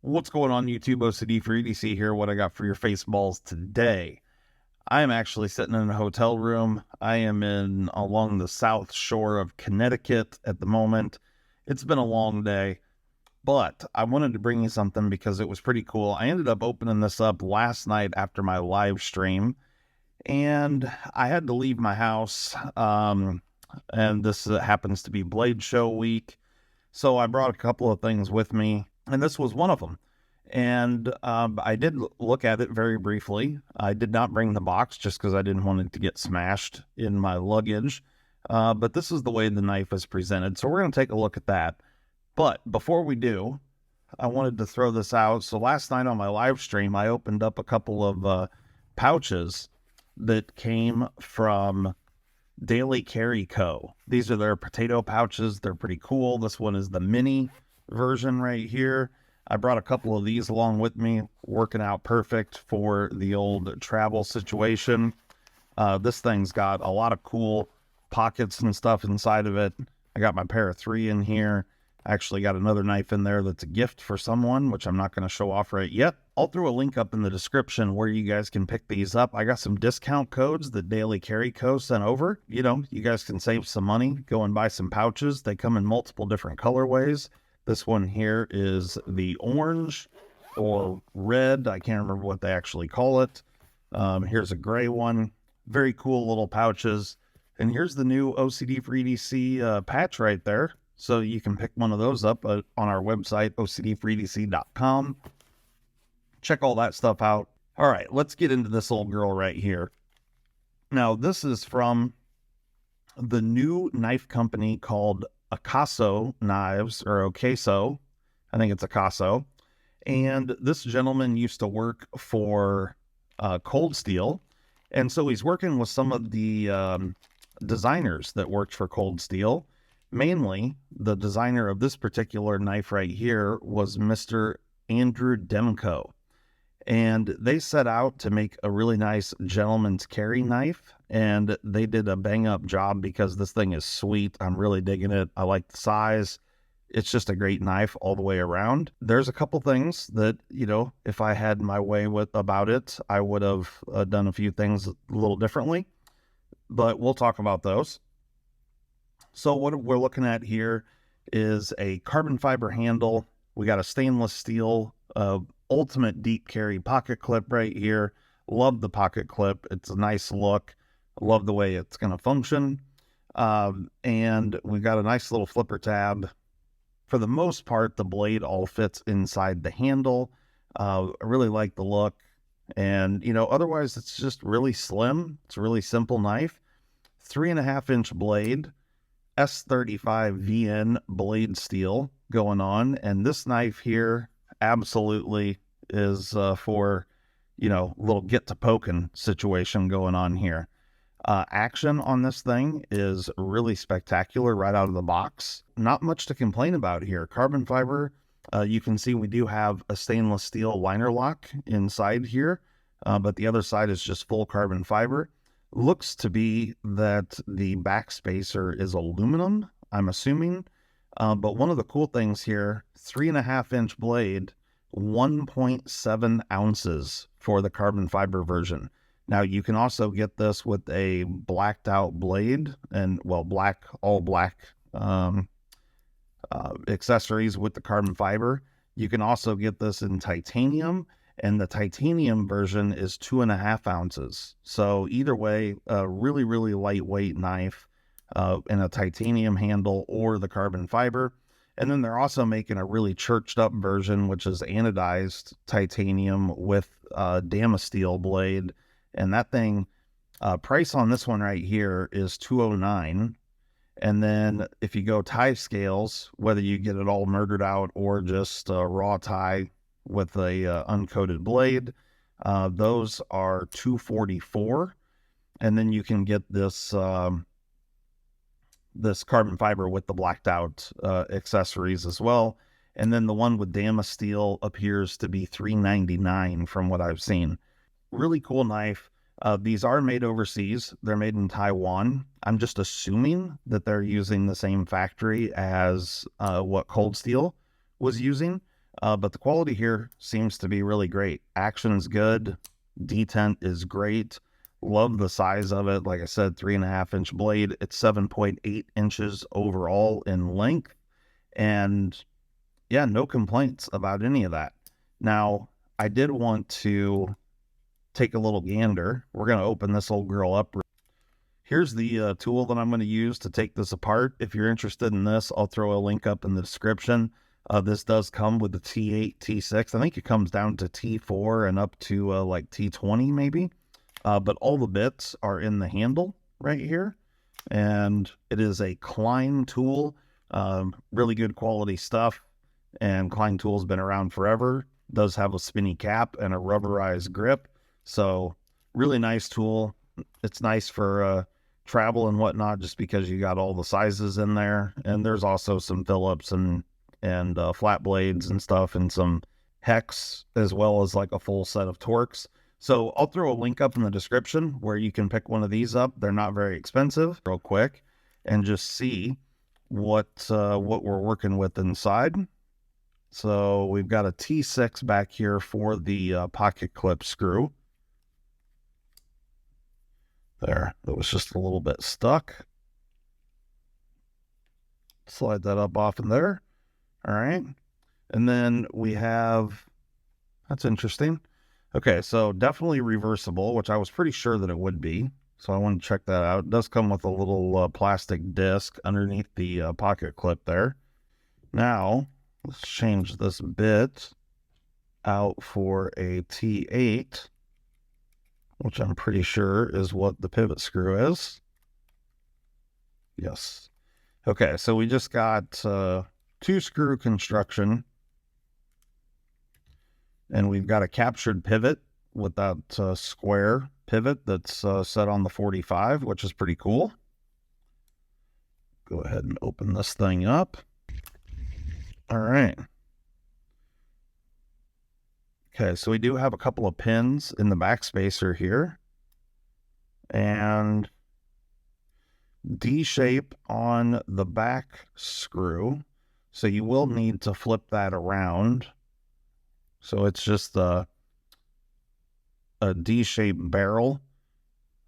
What's going on YouTube? OCD for EDC here. What I got for your face balls today. I am actually sitting in a hotel room. I am along the south shore of Connecticut at the moment. It's been a long day, but I wanted to bring you something because it was pretty cool. I ended up opening this up last night after my live stream, and I had to leave my house. And this happens to be Blade Show week. So I brought a couple of things with me, and this was one of them. And I did look at it very briefly. I did not bring the box just because I didn't want it to get smashed in my luggage. But this is the way the knife is presented. So we're going to take a look at that. But before we do, I wanted to throw this out. So last night on my live stream, I opened up a couple of pouches that came from Daily Carry Co. These are their potato pouches. They're pretty cool. This one is the mini version right here. I brought a couple of these along with me, working out perfect for the old travel situation. This thing's got a lot of cool pockets and stuff inside of it. I got my pair of 3 in here. I actually got another knife in there that's a gift for someone, which I'm not going to show off right yet. I'll throw a link up in the description where you guys can pick these up. I got some discount codes that Daily Carry Co. sent over. You know, you guys can save some money, go and buy some pouches. They come in multiple different colorways. This one here is the orange or red. I can't remember what they actually call it. Here's a gray one. Very cool little pouches. And here's the new OCD for EDC patch right there. So you can pick one of those up on our website, ocdforedc.com. Check all that stuff out. All right, let's get into this old girl right here. Now, this is from the new knife company called Acaso Knives, or Ocaso. I think it's Acaso. And this gentleman used to work for Cold Steel. And so he's working with some of the designers that worked for Cold Steel. Mainly, the designer of this particular knife right here was Mr. Andrew Demko. And they set out to make a really nice gentleman's carry knife. And they did a bang-up job because this thing is sweet. I'm really digging it. I like the size. It's just a great knife all the way around. There's a couple things that, you know, if I had my way about it, I would have done a few things a little differently. But we'll talk about those. So what we're looking at here is a carbon fiber handle. We got a stainless steel ultimate deep carry pocket clip right here. Love the pocket clip. It's a nice look. Love the way it's going to function. And we've got a nice little flipper tab. For the most part, the blade all fits inside the handle. I really like the look. And, you know, otherwise it's just really slim. It's a really simple knife. 3.5-inch blade. S35 VN blade steel going on. And this knife here absolutely is for, you know, a little get to poking situation going on here. Action on this thing is really spectacular right out of the box. Not much to complain about here. Carbon fiber, you can see we do have a stainless steel liner lock inside here, but the other side is just full carbon fiber. Looks to be that the back spacer is aluminum, I'm assuming. But one of the cool things here, 3.5-inch blade, 1.7 ounces for the carbon fiber version. Now, you can also get this with a blacked out blade and, well, all black accessories with the carbon fiber. You can also get this in titanium, and the titanium version is 2.5 ounces. So either way, a really, really lightweight knife in a titanium handle or the carbon fiber. And then they're also making a really churched up version, which is anodized titanium with Damasteel blade. And that thing, price on this one right here is $209. And then if you go tie scales, whether you get it all murdered out or just raw tie with a uncoated blade, those are $244. And then you can get this this carbon fiber with the blacked out accessories as well. And then the one with Damasteel appears to be $399 from what I've seen. Really cool knife. These are made overseas. They're made in Taiwan. I'm just assuming that they're using the same factory as what Cold Steel was using. But the quality here seems to be really great. Action's good. Detent is great. Love the size of it. Like I said, 3.5-inch blade. It's 7.8 inches overall in length. And yeah, no complaints about any of that. Now, I did want to take a little gander. We're going to open this old girl up. Here's the tool that I'm going to use to take this apart. If you're interested in this, I'll throw a link up in the description. This does come with the T8, T6. I think it comes down to T4 and up to like T20 maybe. But all the bits are in the handle right here. And it is a Klein tool. Really good quality stuff. And Klein tool's been around forever. Does have a spinny cap and a rubberized grip. So really nice tool. It's nice for travel and whatnot, just because you got all the sizes in there. And there's also some Phillips and flat blades and stuff, and some hex, as well as like a full set of Torx. So I'll throw a link up in the description where you can pick one of these up. They're not very expensive. Real quick, and just see what we're working with inside. So we've got a T6 back here for the pocket clip screw. There, that was just a little bit stuck. Slide that up off in there. All right. And then we have, that's interesting. Okay, so definitely reversible, which I was pretty sure that it would be. So I want to check that out. It does come with a little plastic disc underneath the pocket clip there. Now, let's change this bit out for a T8, which I'm pretty sure is what the pivot screw is. Yes. Okay, so we just got 2-screw construction, and we've got a captured pivot with that square pivot that's set on the 45, which is pretty cool. Go ahead and open this thing up. All right. Okay, so we do have a couple of pins in the back spacer here, and D-shape on the back screw. So you will need to flip that around. So it's just a D-shaped barrel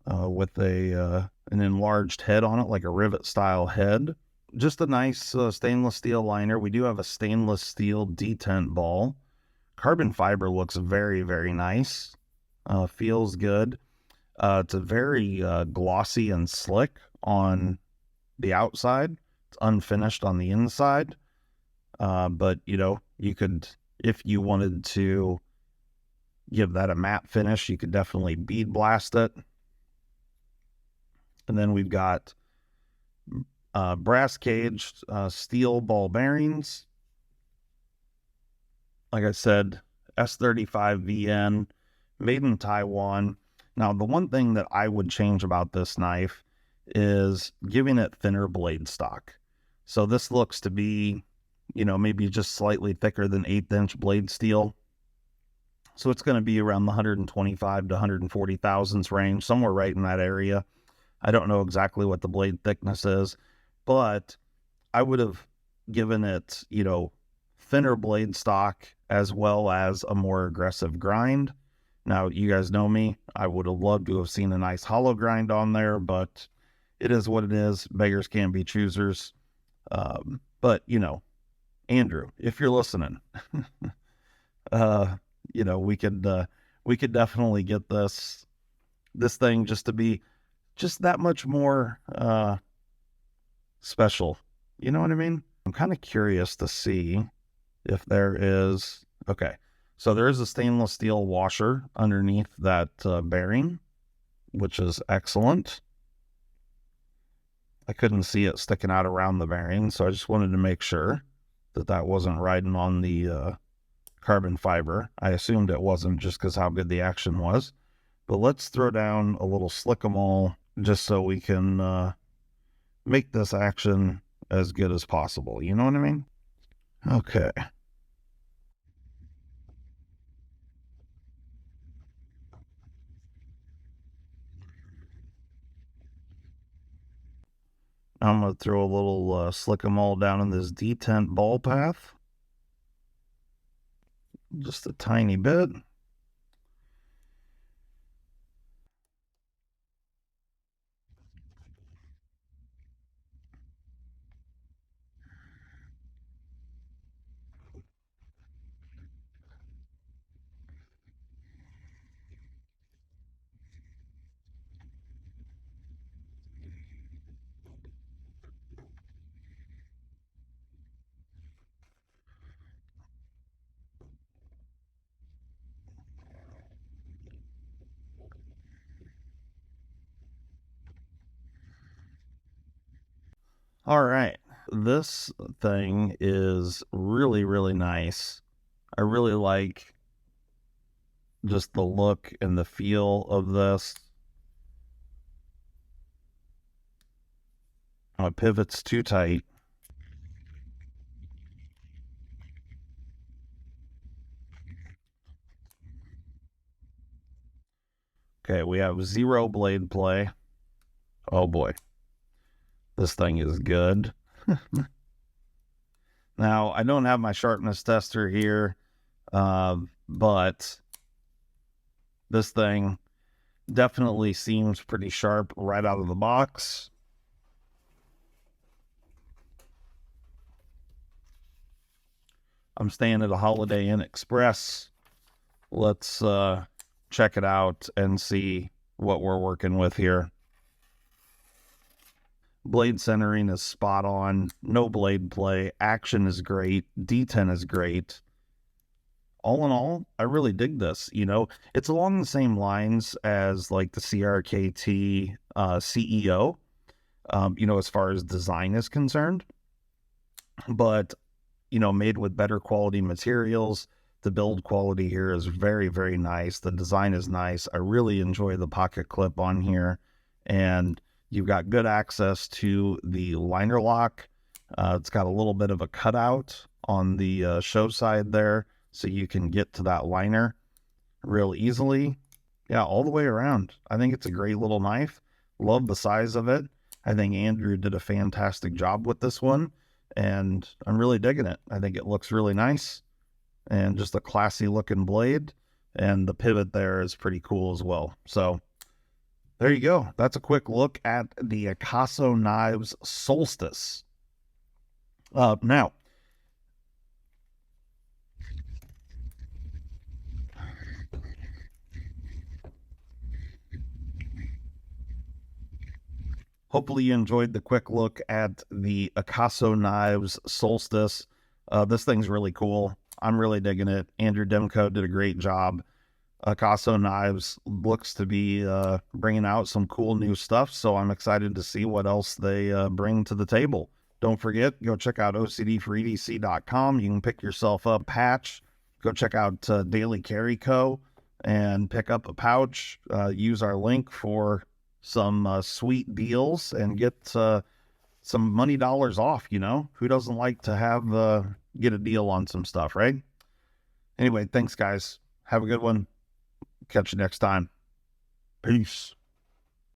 with an enlarged head on it, like a rivet style head. Just a nice stainless steel liner. We do have a stainless steel detent ball. Carbon fiber looks very, very nice. Feels good. It's a very glossy and slick on the outside. It's unfinished on the inside. But, you know, you could, if you wanted to give that a matte finish, you could definitely bead blast it. And then we've got brass caged steel ball bearings. Like I said, S35VN, made in Taiwan. Now, the one thing that I would change about this knife is giving it thinner blade stock. So this looks to be, you know, maybe just slightly thicker than 1/8-inch blade steel. So it's going to be around the 125 to 140 thousandths range, somewhere right in that area. I don't know exactly what the blade thickness is, but I would have given it, you know, thinner blade stock as well as a more aggressive grind. Now, you guys know me. I would have loved to have seen a nice hollow grind on there, but it is what it is. Beggars can't be choosers. But, you know, Andrew, if you're listening, you know, we could definitely get this thing just to be just that much more special. You know what I mean? I'm kind of curious to see if there is, okay, so there is a stainless steel washer underneath that bearing, which is excellent. I couldn't see it sticking out around the bearing, so I just wanted to make sure that that wasn't riding on the carbon fiber. I assumed it wasn't, just because how good the action was. But let's throw down a little slick-em-all just so we can make this action as good as possible. You know what I mean? Okay. I'm going to throw a little slick 'em all down in this detent ball path. just a tiny bit. All right. This thing is really, really nice. I really like just the look and the feel of this. Oh, it pivots too tight. Okay, we have 0 blade play. Oh boy, this thing is good. Now, I don't have my sharpness tester here, but this thing definitely seems pretty sharp right out of the box. I'm staying at a Holiday Inn Express. Let's check it out and see what we're working with here. Blade centering is spot on. No blade play. Action is great. D10 is great. All in all, I really dig this. You know, it's along the same lines as like the CRKT CEO, you know, as far as design is concerned. But, you know, made with better quality materials. The build quality here is very, very nice. The design is nice. I really enjoy the pocket clip on here. And you've got good access to the liner lock. It's got a little bit of a cutout on the show side there, so you can get to that liner real easily. Yeah, all the way around. I think it's a great little knife. Love the size of it. I think Andrew did a fantastic job with this one, and I'm really digging it. I think it looks really nice and just a classy looking blade, and the pivot there is pretty cool as well. So there you go. That's a quick look at the Akaso Knives Solstice. Now, hopefully you enjoyed the quick look at the Akaso Knives Solstice. This thing's really cool. I'm really digging it. Andrew Demko did a great job. Akaso Knives looks to be bringing out some cool new stuff, so I'm excited to see what else they bring to the table. Don't forget, go check out OCDforedc.com. You can pick yourself up a patch. Go check out Daily Carry Co. and pick up a pouch. Use our link for some sweet deals and get some money dollars off. You know, who doesn't like to have get a deal on some stuff, right? Anyway, thanks guys. Have a good one. Catch you next time. Peace.